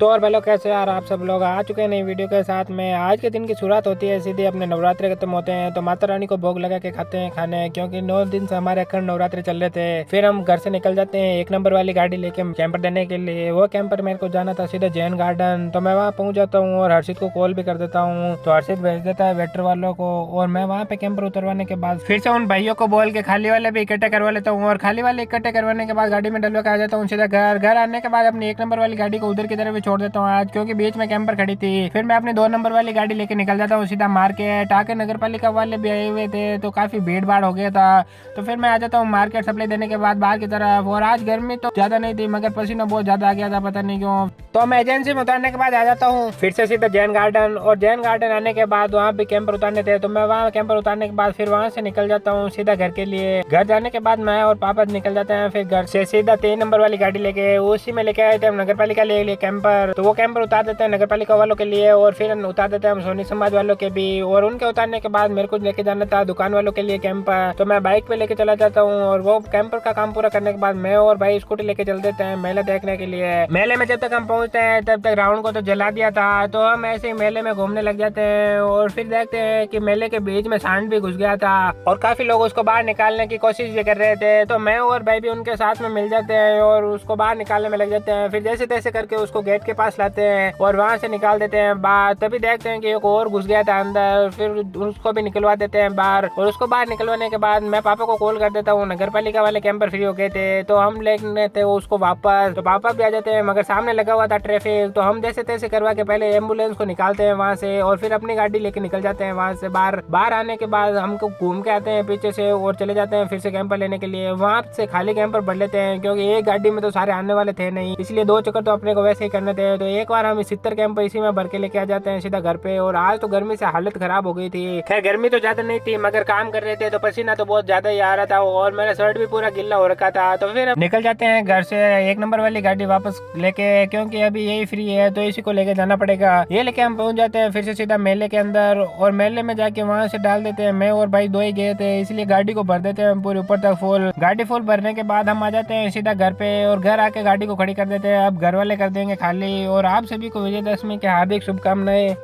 तो और भाई लोग कैसे यार आप सब लोग आ चुके हैं नई वीडियो के साथ में। आज के दिन की शुरुआत होती है सीधे अपने नवरात्रि खत्म होते हैं तो माता रानी को भोग लगा के खाते हैं खाने, क्योंकि 9 दिन से हमारे अखंड नवरात्रि चल रहे थे। फिर हम घर से निकल जाते हैं 1 नंबर वाली गाड़ी लेके कैंपर देने के लिए। वो कैंपर मेरे को जाना था सीधे जैन गार्डन, तो मैं वहाँ पहुंच जाता हूँ और हर्षित को कॉल भी कर देता हूँ, तो हर्षित भेज देता है वेटर वालों को। और मैं वहाँ पे कैंपर उतरवाने के बाद फिर से उन भाइयों को बोल के खाली वाले भी इकट्ठे करवा लेता हूँ, और खाली वाले इकट्ठे करवाने के बाद गाड़ी में डलवा के आ जाता हूँ सीधा घर आने के बाद अपनी 1 नंबर वाली गाड़ी को उधर की तरफ भी छोड़ देता हूँ आज, क्योंकि बीच में कैंपर खड़ी थी। फिर मैं अपनी 2 नंबर वाली गाड़ी लेके निकल जाता हूँ सीधा मार्केट। आके नगर पालिका वाले भी आए हुए थे तो काफी भीड़ भाड़ हो गया था, तो फिर मैं आ जाता हूँ मार्केट सप्लाई देने के बाद बाहर की तरफ। और आज गर्मी तो ज्यादा नहीं थी मगर पसीना बहुत ज्यादा आ गया था, पता नहीं क्यों। तो मैं एजेंसी में उतारने के बाद आ जाता हूँ फिर से सीधा जैन गार्डन, और जैन गार्डन आने के बाद वहाँ भी कैंपर उतारने थे, तो मैं वहाँ कैंपर उतारने के बाद फिर वहाँ से निकल जाता हूँ सीधा घर के लिए। घर जाने के बाद मैं और पापा निकल जाते हैं फिर घर से सीधा 3 नंबर वाली गाड़ी लेके। उसी में लेके आए थे हम नगर पालिका ले लिए कैंपर, तो वो कैंपर उतार देते हैं नगर पालिका वालों के लिए और फिर उतार देते हैं हम सोनी समाज वालों के भी। और उनके उतारने के बाद मेरे को लेके जाना था दुकान वालों के लिए कैंपर, तो मैं बाइक पे लेके चला जाता हूँ। और वो कैंपर का काम पूरा करने के बाद मैं और भाई स्कूटी लेके चल देते हैं मेला देखने के लिए। मेले में जब तक हम पहुंचते हैं तब तक रावण को तो जला दिया था, तो हम ऐसे ही मेले में घूमने लग जाते हैं। और फिर देखते हैं कि मेले के बीच में सांड भी घुस गया था और काफी लोग उसको बाहर निकालने की कोशिश भी कर रहे थे, तो मैं और भाई भी उनके साथ में मिल जाते हैं और उसको बाहर निकालने में लग जाते हैं। फिर जैसे तैसे करके उसको गेट के पास लाते हैं और वहां से निकाल देते हैं बाहर। तभी देखते हैं कि एक और घुस गया था अंदर, फिर उसको भी निकलवा देते हैं बाहर। और उसको बाहर निकलवाने के बाद मैं पापा को कॉल कर देता हूँ, नगर पालिका वाले कैंपर फ्री हो गए थे तो हम लेने थे उसको वापस। तो पापा भी आ जाते हैं मगर सामने लगा हुआ था ट्रैफिक, तो हम जैसे तैसे करवा के पहले एम्बुलेंस को निकालते हैं वहाँ से और फिर अपनी गाड़ी लेके निकल जाते हैं वहाँ से बाहर आने के बाद हमको घूम के आते हैं पीछे से और चले जाते हैं फिर से कैंपर लेने के लिए। वहाँ से खाली कैंपर भर लेते हैं क्योंकि एक गाड़ी में तो सारे आने वाले थे नहीं, इसलिए 2 चक्कर तो अपने को वैसे ही करने थे। तो एक बार हम 70 कैंपर इसी में भर के लेके आ जाते हैं सीधा घर पे। और आज तो गर्मी से हालत खराब हो गई थी। खैर गर्मी तो ज्यादा नहीं थी मगर काम कर रहे थे तो पसीना तो बहुत ज्यादा ही आ रहा था और मेरा शर्ट भी पूरा गिल्ला हो रखा था। तो फिर निकल जाते हैं घर से 1 नंबर वाली गाड़ी वापस लेके, क्योंकि अभी यही फ्री है तो इसी को लेके जाना पड़ेगा। ये लेके हम पहुंच जाते हैं फिर से सीधा मेले के अंदर और मेले में जाके वहां से डाल देते हैं। मैं और भाई 2 ही गए थे इसलिए गाड़ी को भर देते हैं पूरे ऊपर तक फुल। गाड़ी फुल भरने के बाद हम आ जाते हैं सीधा घर पे और घर आके गाड़ी को खड़ी कर देते हैं। अब घर वाले कर देंगे खाली। और आप सभी को विजयदशमी की हार्दिक शुभकामनाएं।